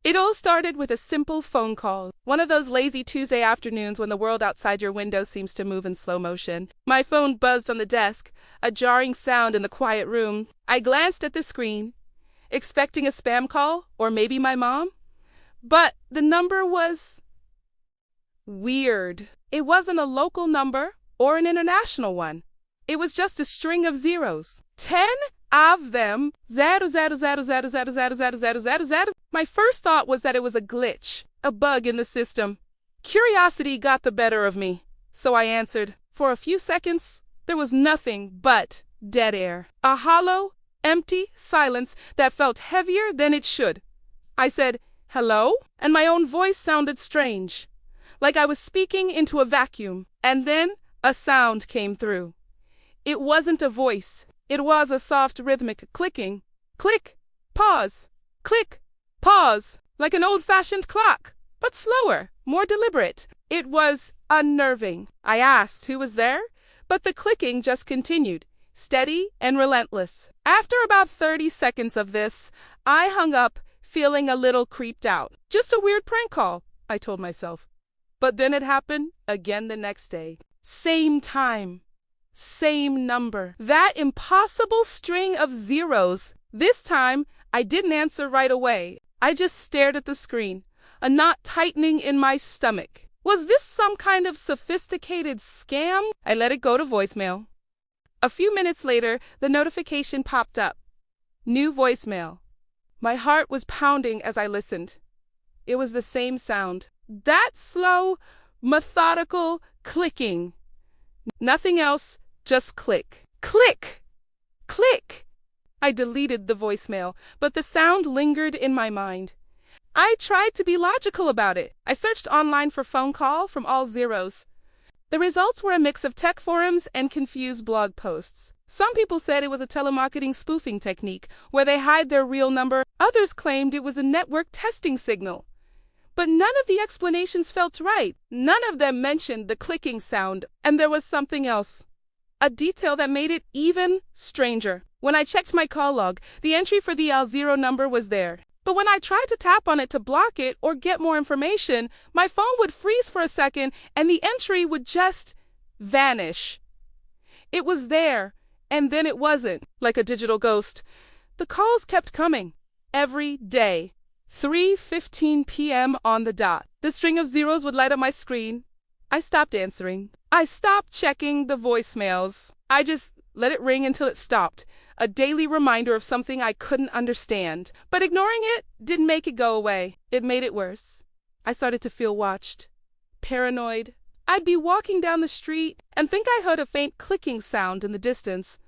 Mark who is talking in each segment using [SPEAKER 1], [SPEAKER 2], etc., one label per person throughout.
[SPEAKER 1] It all started with a simple phone call. One of those lazy Tuesday afternoons when the world outside your window seems to move in slow motion. My phone buzzed on the desk, a jarring sound in the quiet room. I glanced at the screen, expecting a spam call or maybe my mom. But the number was weird. It wasn't a local number or an international one. It was just a string of zeros. 10 of them. 0. My first thought was that it was a glitch, a bug in the system. Curiosity got the better of me, so I answered. For a few seconds, there was nothing but dead air. A hollow, empty silence that felt heavier than it should. I said, "Hello?" And my own voice sounded strange, like I was speaking into a vacuum. And then a sound came through. It wasn't a voice. It was a soft rhythmic clicking. Click, pause, click, pause, like an old-fashioned clock, but slower, more deliberate. It was unnerving. I asked who was there, but the clicking just continued, steady and relentless. After about 30 seconds of this, I hung up, feeling a little creeped out. Just a weird prank call, I told myself. But then it happened again the next day. Same time. Same number. That impossible string of zeros. This time, I didn't answer right away. I just stared at the screen, a knot tightening in my stomach. Was this some kind of sophisticated scam? I let it go to voicemail. A few minutes later, the notification popped up. New voicemail. My heart was pounding as I listened. It was the same sound. That slow, methodical clicking. Nothing else, just click. Click! Click! I deleted the voicemail, but the sound lingered in my mind. I tried to be logical about it. I searched online for phone call from all zeros. The results were a mix of tech forums and confused blog posts. Some people said it was a telemarketing spoofing technique where they hide their real number. Others claimed it was a network testing signal. But none of the explanations felt right. None of them mentioned the clicking sound, and there was something else. A detail that made it even stranger. When I checked my call log, the entry for the L0 number was there. But when I tried to tap on it to block it or get more information, my phone would freeze for a second and the entry would just vanish. It was there, and then it wasn't, like a digital ghost. The calls kept coming. Every day. 3:15 p.m. on the dot. The string of zeros would light up my screen. I stopped answering. I stopped checking the voicemails. I just let it ring until it stopped. A daily reminder of something I couldn't understand. But ignoring it didn't make it go away. It made it worse. I started to feel watched. Paranoid. I'd be walking down the street and think I heard a faint clicking sound in the distance.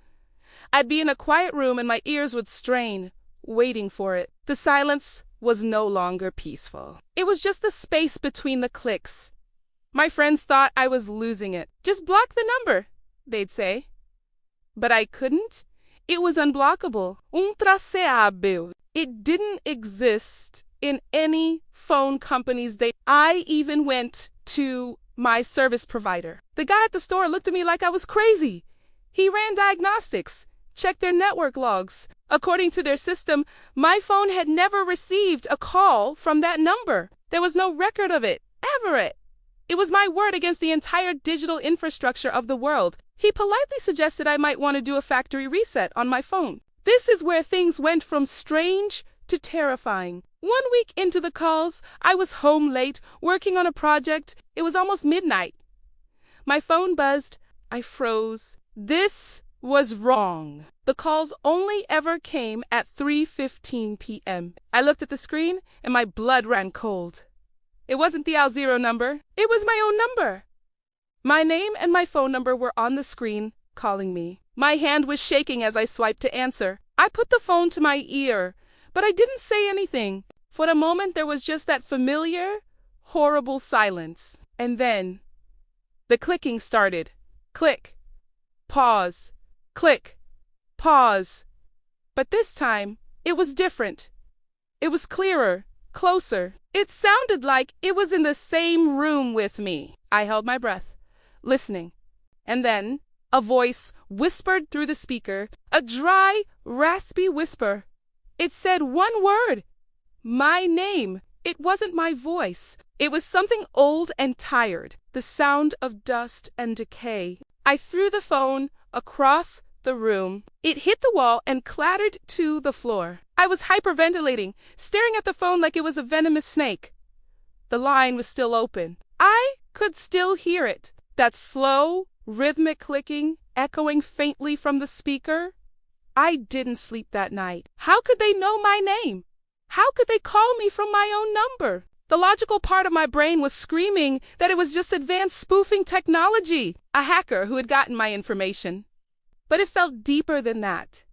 [SPEAKER 1] I'd be in a quiet room and my ears would strain, waiting for it. The silence was no longer peaceful. It was just the space between the clicks. My friends thought I was losing it. Just block the number, they'd say. But I couldn't. It was unblockable. Intraceável. It didn't exist in any phone company's data. I even went to my service provider. The guy at the store looked at me like I was crazy. He ran diagnostics, checked their network logs. According to their system, my phone had never received a call from that number. There was no record of it, ever. It was my word against the entire digital infrastructure of the world. He politely suggested I might want to do a factory reset on my phone. This is where things went from strange to terrifying. 1 week into the calls, I was home late, working on a project. It was almost midnight. My phone buzzed. I froze. This was wrong. The calls only ever came at 3:15 p.m. I looked at the screen and my blood ran cold. It wasn't the L0 number. It was my own number. My name and my phone number were on the screen, calling me. My hand was shaking as I swiped to answer. I put the phone to my ear, but I didn't say anything. For a moment, there was just that familiar, horrible silence. And then, the clicking started. Click. Pause. Click. Pause. But this time, it was different. It was clearer, closer. It sounded like it was in the same room with me. I held my breath, listening. And then, a voice whispered through the speaker, a dry, raspy whisper. It said one word. My name. It wasn't my voice. It was something old and tired, the sound of dust and decay. I threw the phone across the room. It hit the wall and clattered to the floor. I was hyperventilating, staring at the phone like it was a venomous snake. The line was still open. I could still hear it, that slow, rhythmic clicking echoing faintly from the speaker. I didn't sleep that night. How could they know my name? How could they call me from my own number? The logical part of my brain was screaming that it was just advanced spoofing technology, a hacker who had gotten my information. But it felt deeper than that,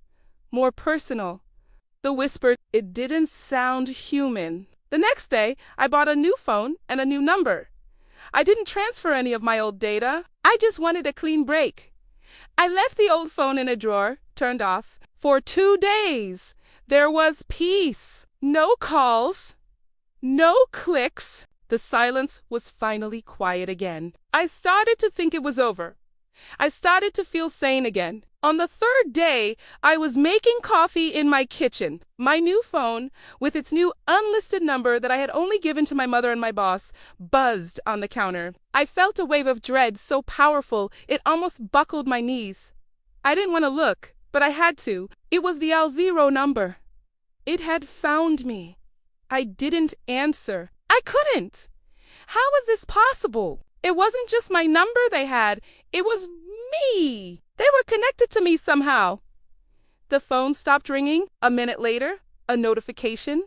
[SPEAKER 1] more personal. The whisper, it didn't sound human. The next day, I bought a new phone and a new number. I didn't transfer any of my old data. I just wanted a clean break. I left the old phone in a drawer, turned off. For 2 days, there was peace. No calls. No clicks. The silence was finally quiet again. I started to think it was over. I started to feel sane again. On the 3rd day, I was making coffee in my kitchen. My new phone, with its new unlisted number that I had only given to my mother and my boss, buzzed on the counter. I felt a wave of dread so powerful it almost buckled my knees. I didn't want to look, but I had to. It was the L0 number. It had found me. I didn't answer. I couldn't. How was this possible? It wasn't just my number they had. It was me. They were connected to me somehow. The phone stopped ringing. A minute later, a notification.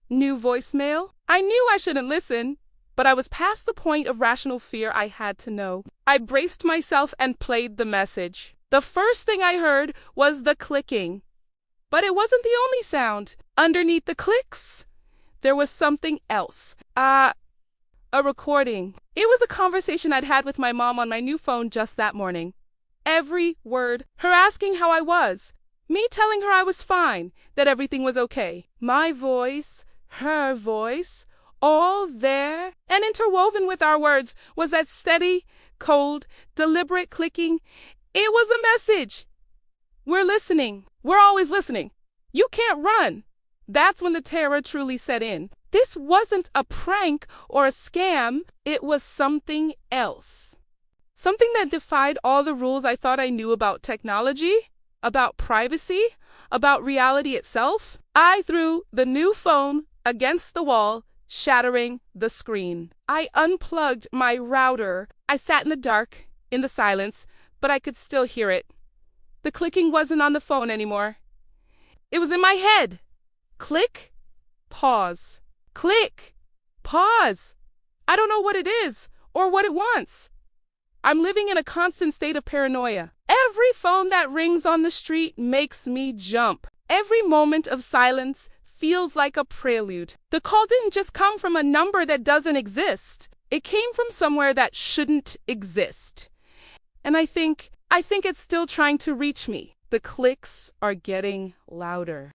[SPEAKER 1] New voicemail. I knew I shouldn't listen, but I was past the point of rational fear. I had to know. I braced myself and played the message. The first thing I heard was the clicking. But it wasn't the only sound. Underneath the clicks, there was something else. A recording. It was a conversation I'd had with my mom on my new phone just that morning. Every word. Her asking how I was. Me telling her I was fine, that everything was okay. My voice, her voice, all there. And interwoven with our words was that steady, cold, deliberate clicking. It was a message. We're listening. We're always listening. You can't run. That's when the terror truly set in. This wasn't a prank or a scam. It was something else. Something that defied all the rules I thought I knew about technology, about privacy, about reality itself. I threw the new phone against the wall, shattering the screen. I unplugged my router. I sat in the dark, in the silence, but I could still hear it. The clicking wasn't on the phone anymore. It was in my head. Click, pause. Click, pause. I don't know what it is or what it wants. I'm living in a constant state of paranoia. Every phone that rings on the street makes me jump. Every moment of silence feels like a prelude. The call didn't just come from a number that doesn't exist. It came from somewhere that shouldn't exist. And I think it's still trying to reach me. The clicks are getting louder.